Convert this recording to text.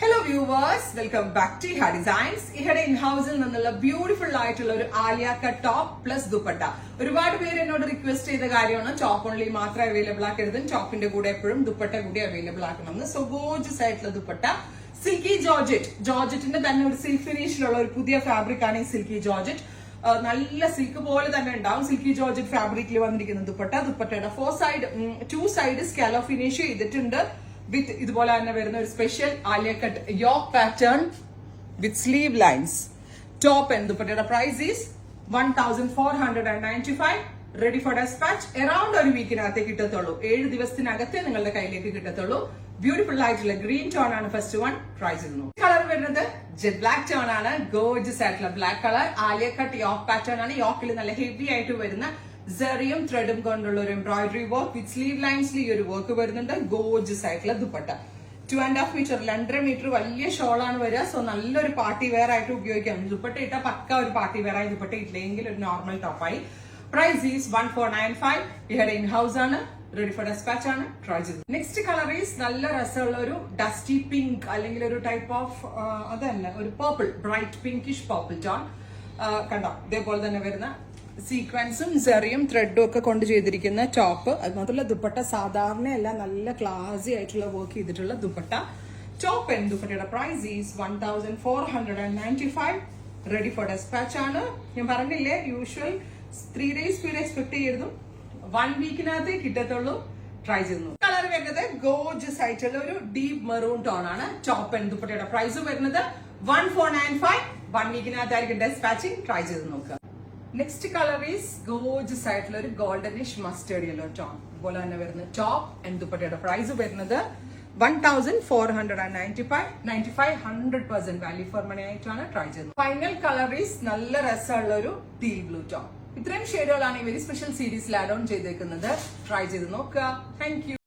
Hello viewers, welcome back to ha designs. ഇവിടെ in ഹൗസിൽ നിന്നുള്ള ബ്യൂട്ടിഫുൾ ആയിട്ടുള്ള ഒരു Alia cut top plus dupatta. ഒരുപാട് പേര് എന്നോട് റിക്വസ്റ്റ് ചെയ്ത കാര്യമാണ് ടോപ്പ് ഓൺലി മാത്രം അവൈലബിൾ ആക്കരുത്, ടോപ്പിന്റെ കൂടെ എപ്പോഴും ദുപ്പട്ട കൂടി അവൈലബിൾ ആക്കണമെന്ന്. സോ ഗോർജിയസ് ആയിട്ടുള്ള ദുപ്പട്ട, സിൽക്കി ജോർജറ്റിന്റെ തന്നെ ഒരു സിൽക്ക് ഫിനിഷിലുള്ള ഒരു പുതിയ ഫാബ്രിക് ആണ് ഈ സിൽക്കി ജോർജറ്റ്. നല്ല സിൽക്ക് പോലെ തന്നെ ഉണ്ടാവും സിൽക്കി ജോർജറ്റ് ഫാബ്രിക്കിൽ വന്നിരിക്കുന്ന ദുപ്പട്ടയുടെ ടു സൈഡ് സ്കാലോ ഫിനിഷ് ചെയ്തിട്ടുണ്ട്. വിത്ത് ഇതുപോലെ തന്നെ വരുന്ന ഒരു special Alia cut yoke pattern with sleeve lines. Top and ദുപ്പട്ടയുടെ price is 1495. Ready for dispatch. Around ഒരു വീക്കിനകത്തേ കിട്ടത്തുള്ളൂ, 7 ദിവസത്തിനകത്തേ നിങ്ങളുടെ കയ്യിലേക്ക് കിട്ടത്തുള്ളൂ. ബ്യൂട്ടിഫുൾ ആയിട്ടുള്ള ഗ്രീൻ ടോൺ ആണ് ഫസ്റ്റ് വൺ. ട്രൈ ചെയ്തു. കളർ വരുന്നത് ജെറ്റ് ബ്ലാക്ക് ടോൺ ആണ്. ഗോർജിയസ് ആയിട്ടുള്ള black colour. Alia cut yoke pattern ആണ്. യോക്കിൽ നല്ല ഹെവി ആയിട്ട് വരുന്ന സെറിയും ത്രെഡും കൊണ്ടുള്ള ഒരു എംബ്രോയിഡറി വർക്ക് വിത്ത് സ്ലീവ് ലൈൻസിൽ ഈ ഒരു വർക്ക് വരുന്നുണ്ട്. ഗോർജിയസ് ആയിട്ടുള്ള ദുപ്പട്ട. 2.5 മീറ്റർ 2.5 മീറ്റർ വലിയ ഷോളാണ് വരിക. സോ നല്ലൊരു പാർട്ടി വെയർ ആയിട്ട് ഉപയോഗിക്കാം. ദുപ്പട്ട ഇട്ട പക്ക ഒരു പാർട്ടി വെയർ ആയി, ദുപ്പട്ട ഇല്ലെങ്കിൽ ഒരു നോർമൽ ടോപ്പായി. Price is 1495. ഇവിടെ ഇൻ ഹൗസ് ആണ്. റെഡി ഫോർ ഡെസ്പാച്ച് ആണ്. ട്രൈ ചെയ്തു. നെക്സ്റ്റ് കളർ ഈസ് നല്ല രസമുള്ള ഒരു ഡസ്റ്റി പിങ്ക് അല്ലെങ്കിൽ ഒരു ടൈപ്പ് ഓഫ് അതല്ല ഒരു purple, bright pinkish purple tone. കണ്ടോ, ഇതേപോലെ തന്നെ വരുന്ന സീക്വൻസും സെറിയും ത്രെഡും ഒക്കെ കൊണ്ട് ചെയ്തിരിക്കുന്ന ടോപ്പ്. അത് മാത്രമല്ല ദുപ്പട്ട സാധാരണയല്ല, നല്ല ക്ലാസി ആയിട്ടുള്ള വർക്ക് ചെയ്തിട്ടുള്ള ദുപ്പട്ട. ടോപ്പ് ആൻഡ് ദുപ്പട്ടയുടെ price is 1495. Ready for dispatch ആണ്. ഞാൻ പറഞ്ഞില്ലേ, യൂഷ്വൽ 3 days എക്സ്പെക്ട് ചെയ്തിരുന്നു, 1 വീക്കിനകത്തേ കിട്ടത്തുള്ളൂ. ട്രൈ ചെയ്യുന്നു. കളർ വരുന്നത് ഗോർജിയസ് ആയിട്ടുള്ള ഒരു ഡീപ് മെറൂൺ ടോൺ ആണ്. ടോപ്പ് ആൻഡ് ദുപ്പട്ടയുടെ പ്രൈസ് വരുന്നത് 1495. 1 വീക്കിനകത്തായിരിക്കും ഡെസ്പാച്ചിങ്. ട്രൈ ചെയ്ത് നോക്കുക. നെക്സ്റ്റ് കളർ ഈസ് ഗോർജിയസ് ആയിട്ടുള്ള ഒരു ഗോൾഡനിഷ് മസ്റ്റേർഡ് യെല്ലോ ടോൺ. അതുപോലെ തന്നെ വരുന്ന ടോപ്പ് ആൻഡ് ദുപ്പട്ടയുടെ പ്രൈസ് വരുന്നത് 1495. 100% വാല്യൂ ഫോർ മണി ആയിട്ടാണ്. ട്രൈ ചെയ്യുന്നത്. ഫൈനൽ കളർ ഈസ് നല്ല രസമുള്ള ഒരു ടീ ബ്ലൂ ടോൺ. ഇത്രയും ഷെയ്ഡുകളാണ് ഈ വെരി സ്പെഷ്യൽ സീരീസിൽ ആഡ് ഓൺ ചെയ്തേക്കുന്നത്. ട്രൈ ചെയ്ത് നോക്കുക. Thank you.